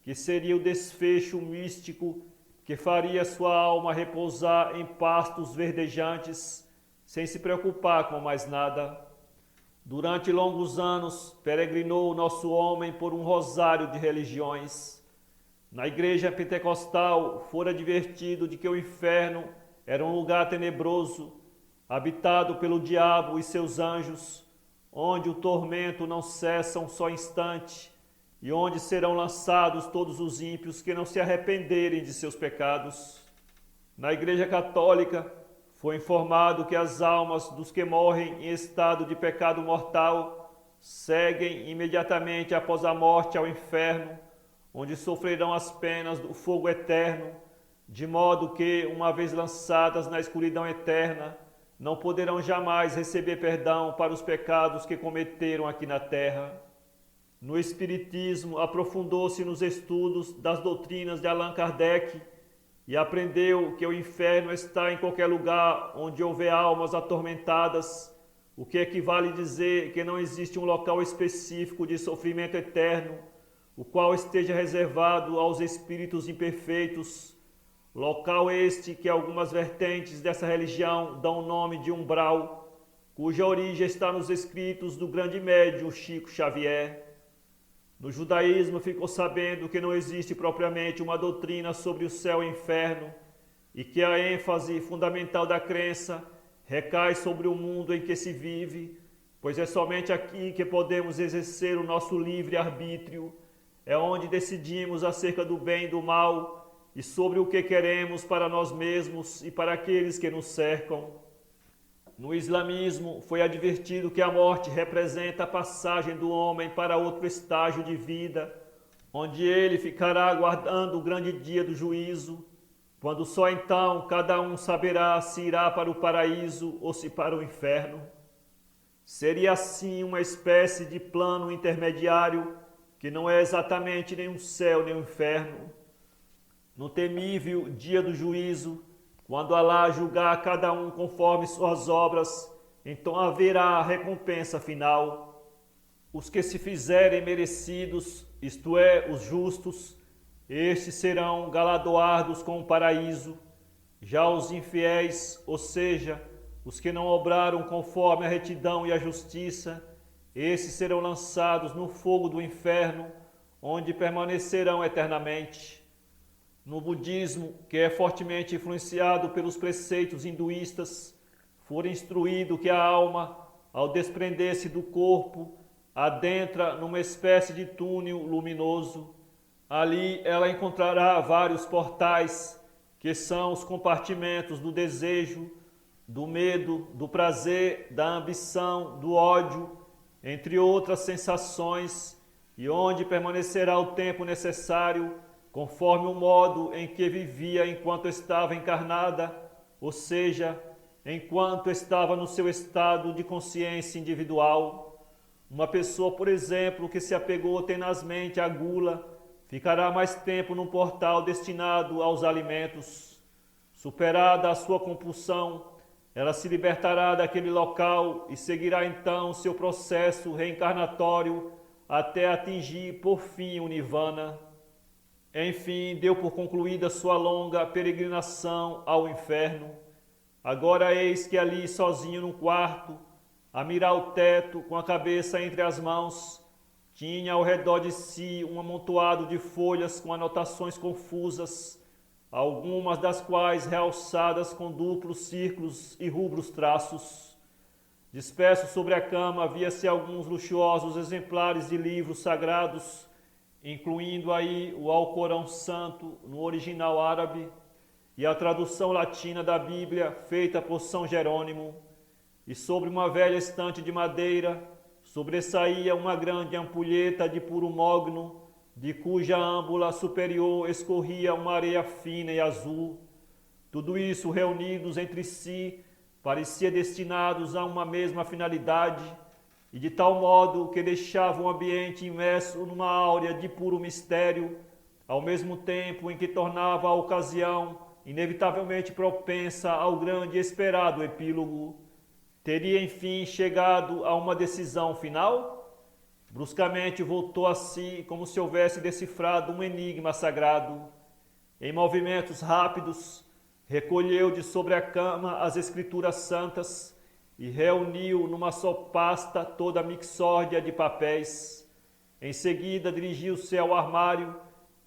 que seria o desfecho místico que faria sua alma repousar em pastos verdejantes, sem se preocupar com mais nada. Durante longos anos, peregrinou o nosso homem por um rosário de religiões. Na igreja pentecostal, fora advertido de que o inferno era um lugar tenebroso, habitado pelo diabo e seus anjos, onde o tormento não cessa um só instante, e onde serão lançados todos os ímpios que não se arrependerem de seus pecados. Na Igreja Católica, foi informado que as almas dos que morrem em estado de pecado mortal seguem imediatamente após a morte ao inferno, onde sofrerão as penas do fogo eterno, de modo que, uma vez lançadas na escuridão eterna, não poderão jamais receber perdão para os pecados que cometeram aqui na terra. No Espiritismo, aprofundou-se nos estudos das doutrinas de Allan Kardec e aprendeu que o inferno está em qualquer lugar onde houver almas atormentadas, o que equivale a dizer que não existe um local específico de sofrimento eterno, o qual esteja reservado aos espíritos imperfeitos, local este que algumas vertentes dessa religião dão o nome de umbral, cuja origem está nos escritos do grande médium Chico Xavier. No judaísmo ficou sabendo que não existe propriamente uma doutrina sobre o céu e o inferno e que a ênfase fundamental da crença recai sobre o mundo em que se vive, pois é somente aqui que podemos exercer o nosso livre-arbítrio, é onde decidimos acerca do bem e do mal e sobre o que queremos para nós mesmos e para aqueles que nos cercam. No islamismo, foi advertido que a morte representa a passagem do homem para outro estágio de vida, onde ele ficará aguardando o grande dia do juízo, quando só então cada um saberá se irá para o paraíso ou se para o inferno. Seria assim uma espécie de plano intermediário, que não é exatamente nem um céu nem um inferno. No temível dia do juízo, quando Alá julgar cada um conforme suas obras, então haverá a recompensa final. Os que se fizerem merecidos, isto é, os justos, estes serão galardoados com o paraíso. Já os infiéis, ou seja, os que não obraram conforme a retidão e a justiça, esses serão lançados no fogo do inferno, onde permanecerão eternamente. No budismo, que é fortemente influenciado pelos preceitos hinduístas, foi instruído que a alma, ao desprender-se do corpo, adentra numa espécie de túnel luminoso. Ali ela encontrará vários portais, que são os compartimentos do desejo, do medo, do prazer, da ambição, do ódio, entre outras sensações, e onde permanecerá o tempo necessário conforme o modo em que vivia enquanto estava encarnada, ou seja, enquanto estava no seu estado de consciência individual. Uma pessoa, por exemplo, que se apegou tenazmente à gula, ficará mais tempo num portal destinado aos alimentos. Superada a sua compulsão, ela se libertará daquele local e seguirá então seu processo reencarnatório até atingir por fim o Nirvana. Enfim, deu por concluída sua longa peregrinação ao inferno. Agora eis que ali, sozinho num quarto, a mirar o teto, com a cabeça entre as mãos, tinha ao redor de si um amontoado de folhas com anotações confusas, algumas das quais realçadas com duplos círculos e rubros traços. Dispersos sobre a cama havia-se alguns luxuosos exemplares de livros sagrados, incluindo aí o Alcorão Santo no original árabe e a tradução latina da Bíblia feita por São Jerônimo, e sobre uma velha estante de madeira sobressaía uma grande ampulheta de puro mogno, de cuja âmbula superior escorria uma areia fina e azul. Tudo isso, reunidos entre si, parecia destinados a uma mesma finalidade, e de tal modo que deixava o ambiente imerso numa áurea de puro mistério, ao mesmo tempo em que tornava a ocasião inevitavelmente propensa ao grande e esperado epílogo. Teria enfim chegado a uma decisão final? Bruscamente voltou a si, como se houvesse decifrado um enigma sagrado. Em movimentos rápidos, recolheu de sobre a cama as escrituras santas e reuniu numa só pasta toda a mixórdia de papéis. Em seguida, dirigiu-se ao armário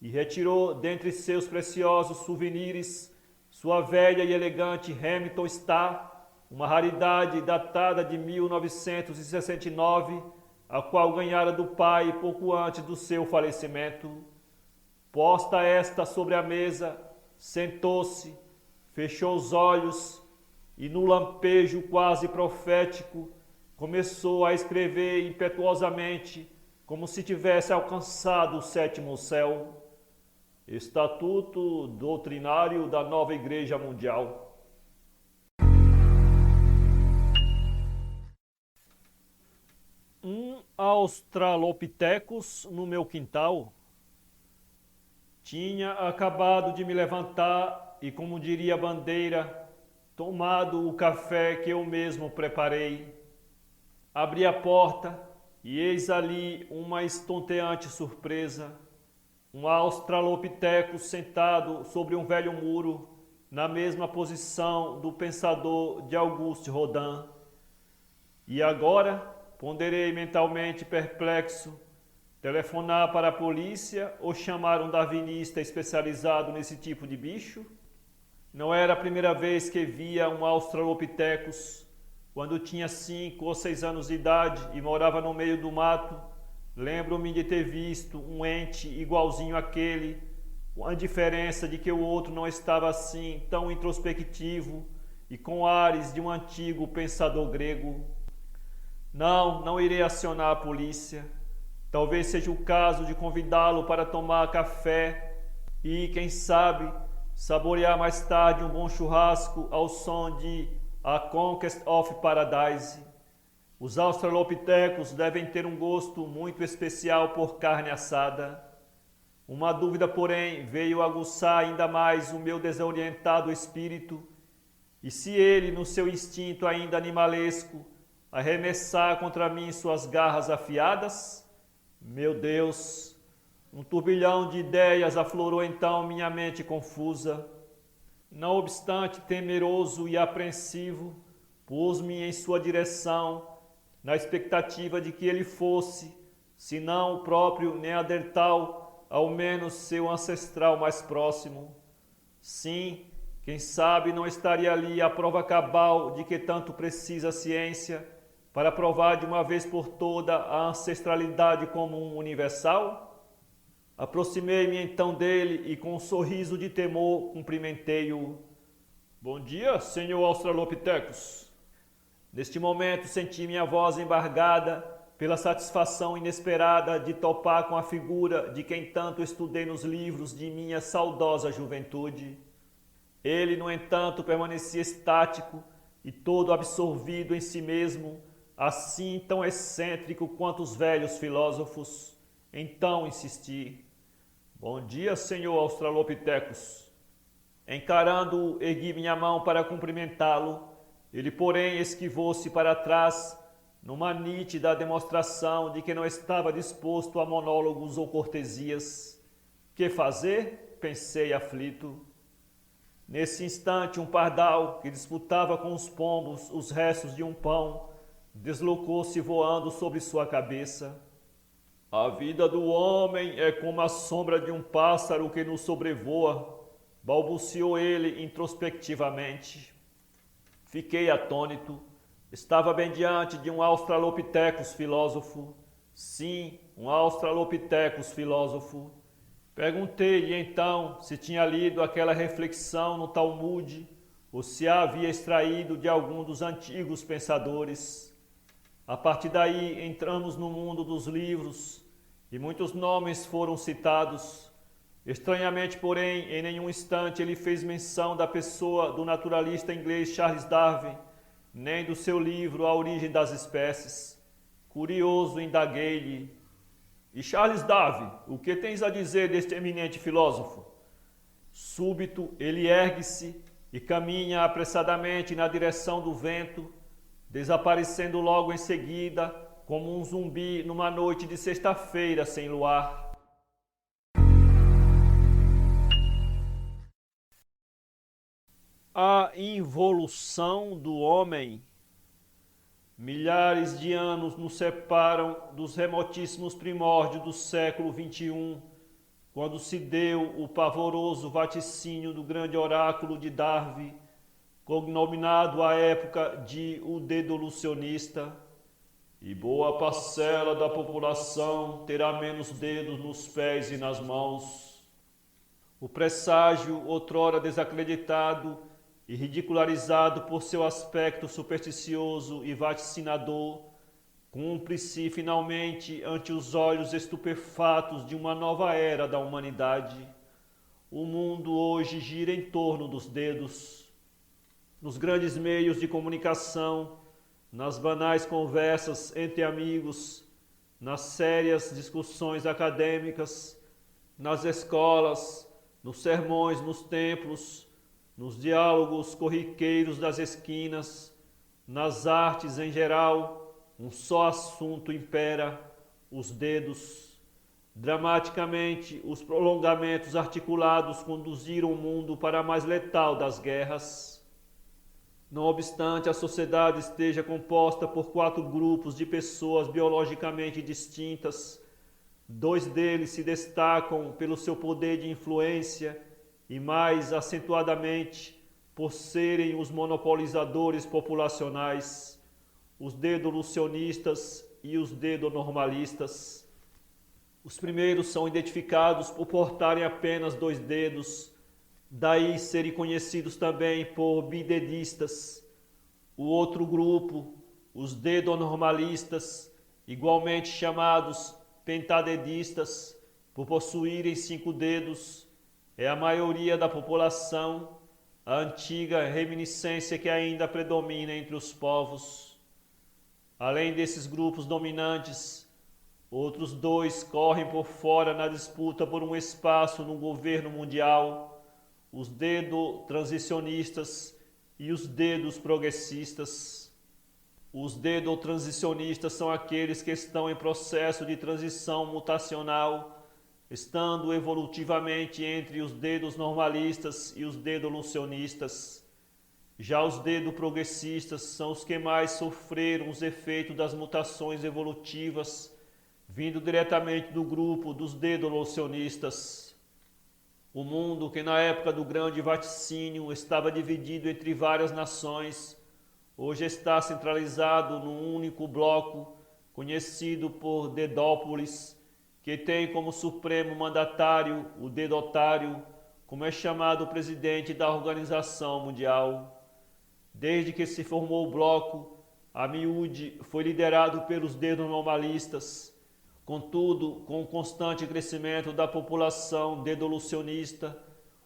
e retirou dentre seus preciosos souvenirs sua velha e elegante Hamilton Star, uma raridade datada de 1969, a qual ganhara do pai pouco antes do seu falecimento. Posta esta sobre a mesa, sentou-se, fechou os olhos e, no lampejo quase profético, começou a escrever impetuosamente, como se tivesse alcançado o sétimo céu. Estatuto doutrinário da Nova Igreja Mundial. Um Australopithecus no meu quintal. Tinha acabado de me levantar e, como diria a bandeira, tomado o café que eu mesmo preparei. Abri a porta e eis ali uma estonteante surpresa. Um Australopithecus sentado sobre um velho muro, na mesma posição do pensador de Auguste Rodin. E agora, ponderei mentalmente perplexo, telefonar para a polícia ou chamar um darwinista especializado nesse tipo de bicho? Não era a primeira vez que via um Australopithecus. Quando tinha 5 ou 6 anos de idade e morava no meio do mato, lembro-me de ter visto um ente igualzinho àquele, com a diferença de que o outro não estava assim tão introspectivo e com ares de um antigo pensador grego. Não irei acionar a polícia. Talvez seja o caso de convidá-lo para tomar café e, quem sabe, saborear mais tarde um bom churrasco ao som de A Conquest of Paradise. Os australopithecus devem ter um gosto muito especial por carne assada. Uma dúvida, porém, veio aguçar ainda mais o meu desorientado espírito, e se ele, no seu instinto ainda animalesco, arremessar contra mim suas garras afiadas? Meu Deus! Um turbilhão de ideias aflorou então minha mente confusa. Não obstante, temeroso e apreensivo, pus-me em sua direção, na expectativa de que ele fosse, se não o próprio Neandertal, ao menos seu ancestral mais próximo. Sim, quem sabe não estaria ali a prova cabal de que tanto precisa a ciência para provar de uma vez por toda a ancestralidade comum universal? Aproximei-me então dele e, com um sorriso de temor, cumprimentei-o. Bom dia, senhor Australopithecus. Neste momento senti minha voz embargada pela satisfação inesperada de topar com a figura de quem tanto estudei nos livros de minha saudosa juventude. Ele, no entanto, permanecia estático e todo absorvido em si mesmo, assim tão excêntrico quanto os velhos filósofos. Então insisti: "Bom dia, senhor Australopithecus." Encarando-o, ergui minha mão para cumprimentá-lo. Ele, porém, esquivou-se para trás, numa nítida demonstração de que não estava disposto a monólogos ou cortesias. Que fazer? Pensei aflito. Nesse instante, um pardal, que disputava com os pombos os restos de um pão, deslocou-se voando sobre sua cabeça. "A vida do homem é como a sombra de um pássaro que nos sobrevoa", balbuciou ele introspectivamente. Fiquei atônito. Estava bem diante de um Australopithecus filósofo. Sim, um Australopithecus filósofo. Perguntei-lhe então se tinha lido aquela reflexão no Talmude ou se a havia extraído de algum dos antigos pensadores. A partir daí entramos no mundo dos livros e muitos nomes foram citados. Estranhamente, porém, em nenhum instante ele fez menção da pessoa do naturalista inglês Charles Darwin, nem do seu livro A Origem das Espécies. Curioso, indaguei-lhe: "E Charles Darwin, o que tens a dizer deste eminente filósofo?" Súbito, ele ergue-se e caminha apressadamente na direção do vento, desaparecendo logo em seguida, como um zumbi numa noite de sexta-feira sem luar. A involução do homem. Milhares de anos nos separam dos remotíssimos primórdios do século XXI, quando se deu o pavoroso vaticínio do grande oráculo de Darwin, cognominado à época de o dedolucionista, e boa parcela da população terá menos dedos nos pés e nas mãos. O presságio, outrora desacreditado e ridicularizado por seu aspecto supersticioso e vaticinador, cumpre-se finalmente ante os olhos estupefatos de uma nova era da humanidade. O mundo hoje gira em torno dos dedos. Nos grandes meios de comunicação, nas banais conversas entre amigos, nas sérias discussões acadêmicas, nas escolas, nos sermões nos templos, nos diálogos corriqueiros das esquinas, nas artes em geral, um só assunto impera: os dedos. Dramaticamente, os prolongamentos articulados conduziram o mundo para a mais letal das guerras. Não obstante a sociedade esteja composta por 4 grupos de pessoas biologicamente distintas, 2 deles se destacam pelo seu poder de influência e mais acentuadamente por serem os monopolizadores populacionais, os dedolucionistas e os dedonormalistas. Os primeiros são identificados por portarem apenas 2 dedos, daí serem conhecidos também por bidedistas. O outro grupo, os dedonormalistas, igualmente chamados pentadedistas, por possuírem 5 dedos, é a maioria da população, a antiga reminiscência que ainda predomina entre os povos. Além desses grupos dominantes, outros 2 correm por fora na disputa por um espaço no governo mundial: os dedotransicionistas e os dedos progressistas. Os dedotransicionistas são aqueles que estão em processo de transição mutacional, estando evolutivamente entre os dedos normalistas e os dedolucionistas. Já os dedoprogressistas são os que mais sofreram os efeitos das mutações evolutivas, vindo diretamente do grupo dos dedolucionistas. O mundo, que na época do grande vaticínio estava dividido entre várias nações, hoje está centralizado num único bloco, conhecido por Dedópolis, que tem como supremo mandatário o dedotário, como é chamado o presidente da Organização Mundial. Desde que se formou o bloco, a miúde, foi liderado pelos dedo-normalistas. Contudo, com o constante crescimento da população dedolucionista,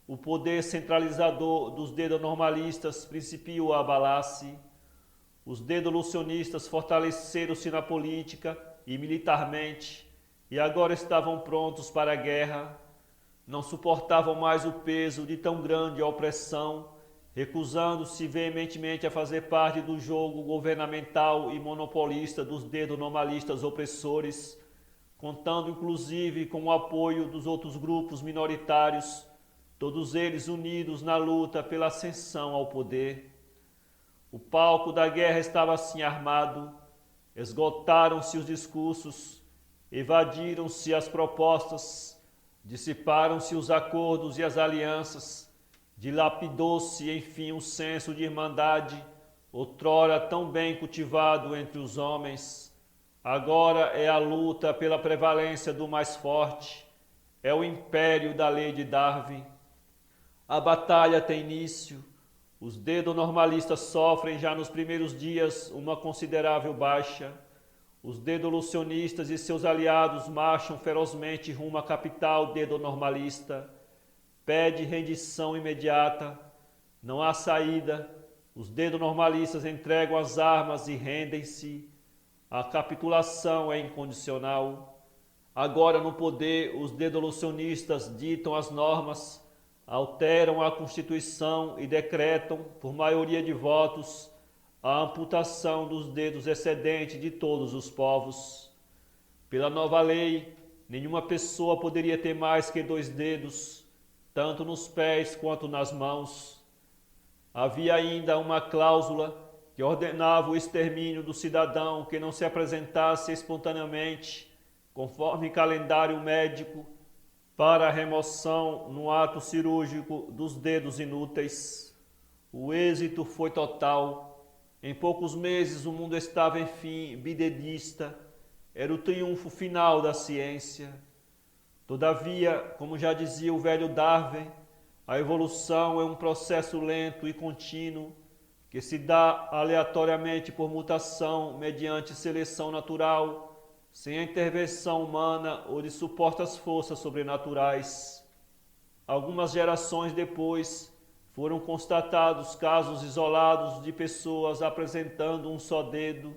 o poder centralizador dos dedo-normalistas principiou a abalar-se. Os dedolucionistas fortaleceram-se na política e militarmente e agora estavam prontos para a guerra. Não suportavam mais o peso de tão grande opressão, recusando-se veementemente a fazer parte do jogo governamental e monopolista dos dedo-normalistas opressores, contando inclusive com o apoio dos outros grupos minoritários, todos eles unidos na luta pela ascensão ao poder. O palco da guerra estava assim armado, esgotaram-se os discursos, evadiram-se as propostas, dissiparam-se os acordos e as alianças, dilapidou-se, enfim, o senso de irmandade, outrora tão bem cultivado entre os homens. Agora é a luta pela prevalência do mais forte, é o império da lei de Darwin. A batalha tem início. Os dedo-normalistas sofrem já nos primeiros dias uma considerável baixa. Os dedolucionistas e seus aliados marcham ferozmente rumo à capital dedo-normalista. Pede rendição imediata. Não há saída. Os dedo-normalistas entregam as armas e rendem-se. A capitulação é incondicional. Agora no poder, os dedolucionistas ditam as normas, alteram a Constituição e decretam, por maioria de votos, a amputação dos dedos excedentes de todos os povos. Pela nova lei, nenhuma pessoa poderia ter mais que 2 dedos, tanto nos pés quanto nas mãos. Havia ainda uma cláusula que ordenava o extermínio do cidadão que não se apresentasse espontaneamente, conforme calendário médico, para a remoção no ato cirúrgico dos dedos inúteis. O êxito foi total. Em poucos meses o mundo estava, enfim, bidedista. Era o triunfo final da ciência. Todavia, como já dizia o velho Darwin, a evolução é um processo lento e contínuo que se dá aleatoriamente por mutação mediante seleção natural, sem a intervenção humana ou de supostas forças sobrenaturais. Algumas gerações depois, foram constatados casos isolados de pessoas apresentando um só dedo,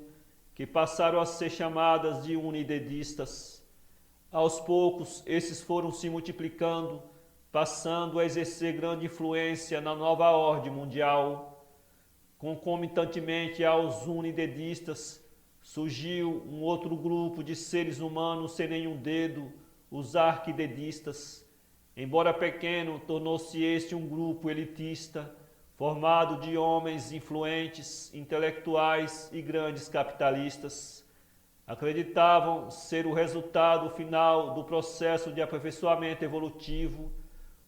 que passaram a ser chamadas de unidedistas. Aos poucos, esses foram se multiplicando, passando a exercer grande influência na nova ordem mundial. Concomitantemente aos unidedistas, surgiu um outro grupo de seres humanos sem nenhum dedo, os arquidedistas. Embora pequeno, tornou-se este um grupo elitista, formado de homens influentes, intelectuais e grandes capitalistas. Acreditavam ser o resultado final do processo de aperfeiçoamento evolutivo,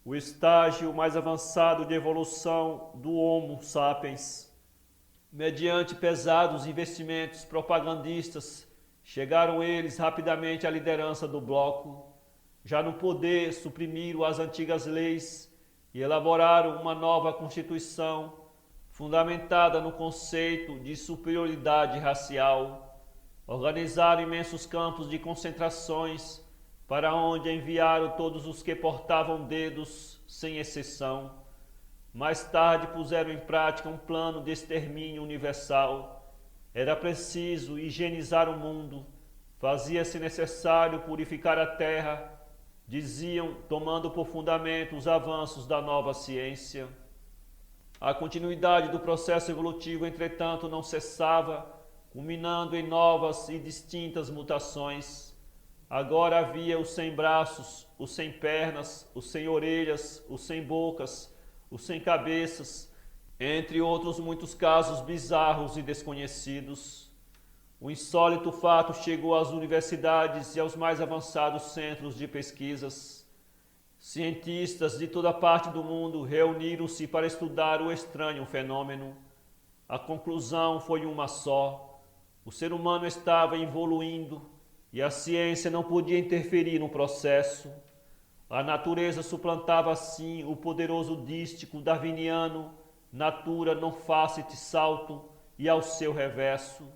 o estágio mais avançado de evolução do Homo sapiens. Mediante pesados investimentos propagandistas, chegaram eles rapidamente à liderança do bloco. Já no poder, suprimiram as antigas leis e elaboraram uma nova Constituição, fundamentada no conceito de superioridade racial. Organizaram imensos campos de concentrações, para onde enviaram todos os que portavam dedos, sem exceção. Mais tarde puseram em prática um plano de extermínio universal. Era preciso higienizar o mundo, fazia-se necessário purificar a terra, diziam, tomando por fundamento os avanços da nova ciência. A continuidade do processo evolutivo, entretanto, não cessava, culminando em novas e distintas mutações. Agora havia os sem braços, os sem pernas, os sem orelhas, os sem bocas, os sem cabeças, entre outros muitos casos bizarros e desconhecidos. O insólito fato chegou às universidades e aos mais avançados centros de pesquisas. Cientistas de toda parte do mundo reuniram-se para estudar o estranho fenômeno. A conclusão foi uma só: o ser humano estava evoluindo e a ciência não podia interferir no processo. A natureza suplantava assim o poderoso dístico darwiniano, natura non facit saltum, e ao seu reverso.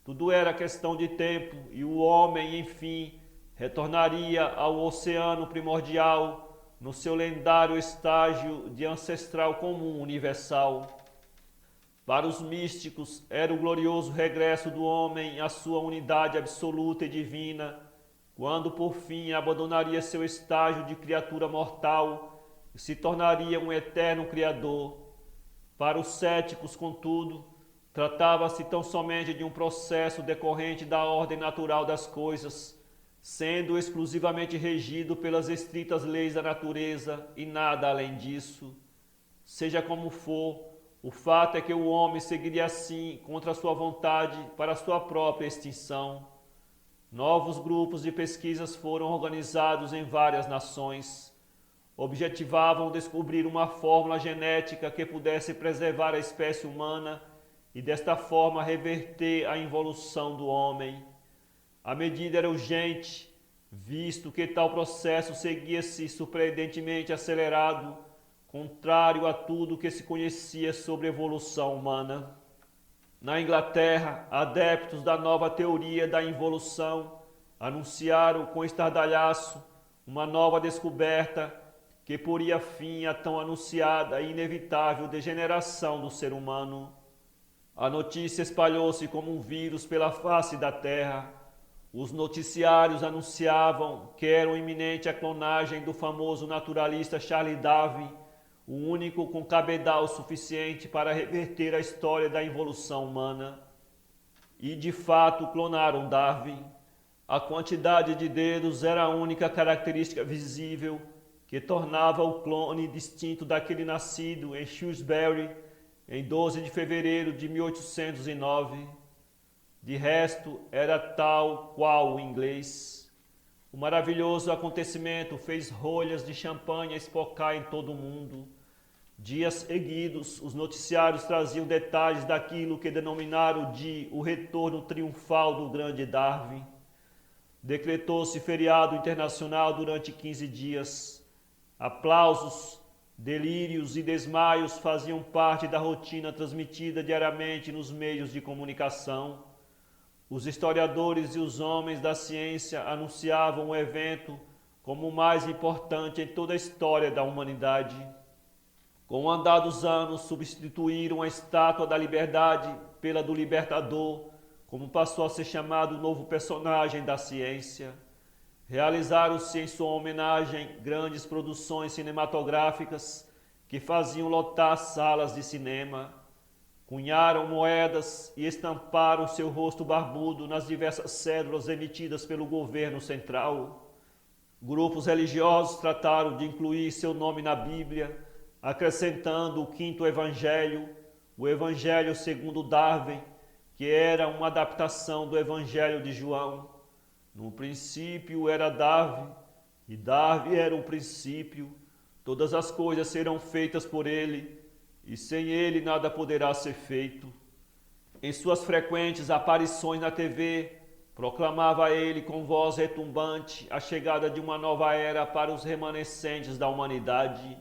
Tudo era questão de tempo e o homem, enfim, retornaria ao oceano primordial no seu lendário estágio de ancestral comum universal. Para os místicos, era o glorioso regresso do homem à sua unidade absoluta e divina, quando por fim abandonaria seu estágio de criatura mortal e se tornaria um eterno Criador. Para os céticos, contudo, tratava-se tão somente de um processo decorrente da ordem natural das coisas, sendo exclusivamente regido pelas estritas leis da natureza e nada além disso. Seja como for, o fato é que o homem seguiria assim contra a sua vontade para a sua própria extinção. Novos grupos de pesquisas foram organizados em várias nações. Objetivavam descobrir uma fórmula genética que pudesse preservar a espécie humana e desta forma reverter a involução do homem. A medida era urgente, visto que tal processo seguia-se surpreendentemente acelerado, contrário a tudo que se conhecia sobre a evolução humana. Na Inglaterra, adeptos da nova teoria da involução anunciaram com estardalhaço uma nova descoberta que poria fim à tão anunciada e inevitável degeneração do ser humano. A notícia espalhou-se como um vírus pela face da terra. Os noticiários anunciavam que era iminente a clonagem do famoso naturalista Charles Darwin, o único com cabedal suficiente para reverter a história da evolução humana. E de fato clonaram Darwin. A quantidade de dedos era a única característica visível que tornava o clone distinto daquele nascido em Shrewsbury em 12 de fevereiro de 1809. De resto, era tal qual o inglês. O maravilhoso acontecimento fez rolhas de champanhe espocar em todo o mundo. Dias seguidos, os noticiários traziam detalhes daquilo que denominaram de o retorno triunfal do grande Darwin. Decretou-se feriado internacional durante 15 dias. Aplausos, delírios e desmaios faziam parte da rotina transmitida diariamente nos meios de comunicação. Os historiadores e os homens da ciência anunciavam o evento como o mais importante em toda a história da humanidade. Com o andar dos anos, substituíram a estátua da liberdade pela do libertador, como passou a ser chamado o novo personagem da ciência. Realizaram-se em sua homenagem grandes produções cinematográficas que faziam lotar salas de cinema. Cunharam moedas e estamparam seu rosto barbudo nas diversas cédulas emitidas pelo governo central. Grupos religiosos trataram de incluir seu nome na Bíblia, acrescentando o quinto evangelho, o Evangelho segundo Darwin, que era uma adaptação do Evangelho de João. No princípio era Darwin, e Darwin era o princípio. Todas as coisas serão feitas por ele, e sem ele nada poderá ser feito. Em suas frequentes aparições na TV, proclamava ele com voz retumbante a chegada de uma nova era para os remanescentes da humanidade.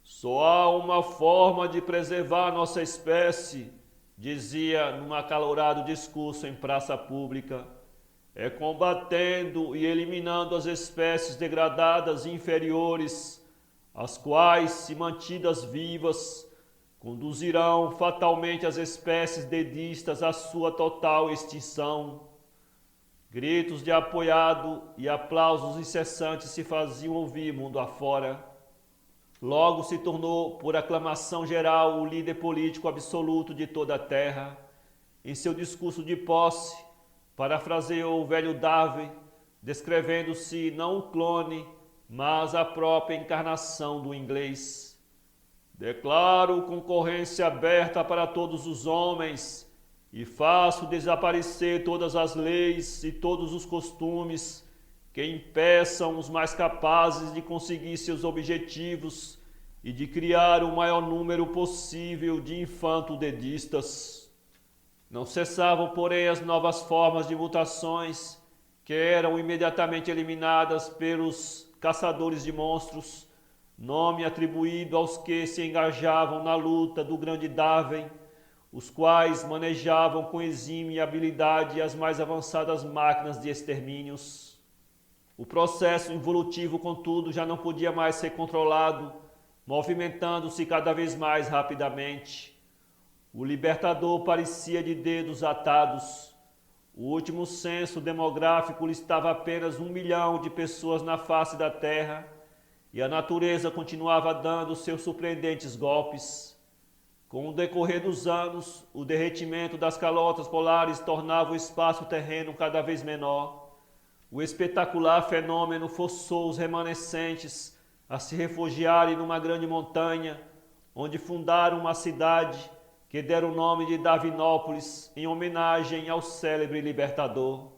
Só há uma forma de preservar nossa espécie, dizia num acalorado discurso em praça pública, é combatendo e eliminando as espécies degradadas e inferiores, as quais, se mantidas vivas, conduzirão fatalmente as espécies dedistas à sua total extinção. Gritos de apoiado e aplausos incessantes se faziam ouvir mundo afora. Logo se tornou, por aclamação geral, o líder político absoluto de toda a terra. Em seu discurso de posse, parafraseou o velho Darwin, descrevendo-se não o clone, mas a própria encarnação do inglês. Declaro concorrência aberta para todos os homens e faço desaparecer todas as leis e todos os costumes que impeçam os mais capazes de conseguir seus objetivos e de criar o maior número possível de infanto-dedistas. Não cessavam, porém, as novas formas de mutações que eram imediatamente eliminadas pelos caçadores de monstros, nome atribuído aos que se engajavam na luta do grande Darwin, os quais manejavam com exímia habilidade as mais avançadas máquinas de extermínios. O processo evolutivo, contudo, já não podia mais ser controlado, movimentando-se cada vez mais rapidamente. O libertador parecia de dedos atados. O último censo demográfico listava apenas 1 milhão de pessoas na face da Terra, e a natureza continuava dando seus surpreendentes golpes. Com o decorrer dos anos, o derretimento das calotas polares tornava o espaço terreno cada vez menor. O espetacular fenômeno forçou os remanescentes a se refugiarem numa grande montanha, onde fundaram uma cidade que deram o nome de Davinópolis, em homenagem ao célebre libertador.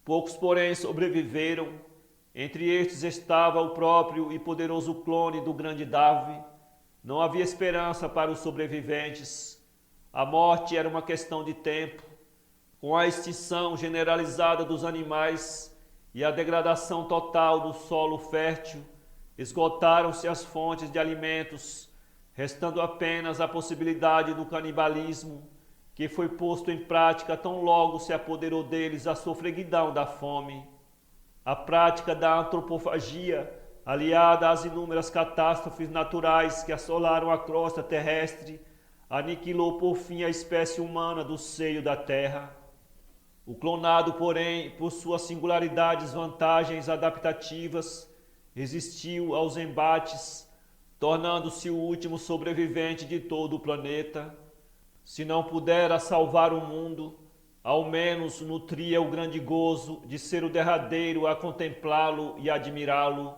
Poucos, porém, sobreviveram. Entre estes estava o próprio e poderoso clone do grande Davi. Não havia esperança para os sobreviventes. A morte era uma questão de tempo. Com a extinção generalizada dos animais e a degradação total do solo fértil, esgotaram-se as fontes de alimentos, restando apenas a possibilidade do canibalismo, que foi posto em prática tão logo se apoderou deles a sofreguidão da fome. A prática da antropofagia, aliada às inúmeras catástrofes naturais que assolaram a crosta terrestre, aniquilou por fim a espécie humana do seio da terra. O clonado, porém, por suas singularidades vantagens adaptativas, resistiu aos embates, tornando-se o último sobrevivente de todo o planeta. Se não pudera salvar o mundo, ao menos nutria o grande gozo de ser o derradeiro a contemplá-lo e admirá-lo.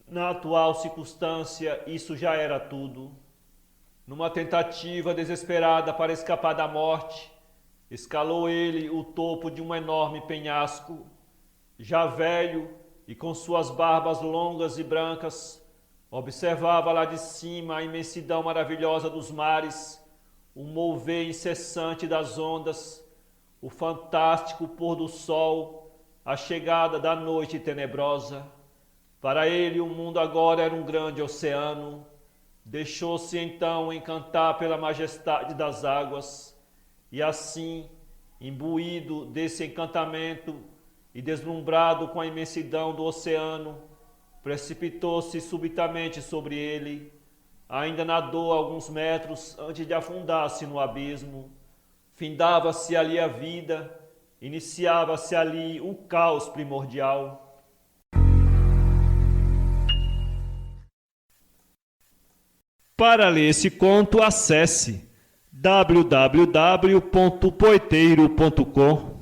Na atual circunstância, isso já era tudo. Numa tentativa desesperada para escapar da morte, escalou ele o topo de um enorme penhasco. Já velho e com suas barbas longas e brancas, observava lá de cima a imensidão maravilhosa dos mares, o mover incessante das ondas, o fantástico pôr do sol, a chegada da noite tenebrosa. Para ele o mundo agora era um grande oceano. Deixou-se então encantar pela majestade das águas, e assim, imbuído desse encantamento e deslumbrado com a imensidão do oceano, precipitou-se subitamente sobre ele. Ainda nadou alguns metros antes de afundar-se no abismo. Findava-se ali a vida, iniciava-se ali o caos primordial. Para ler esse conto, acesse www.poeteiro.com.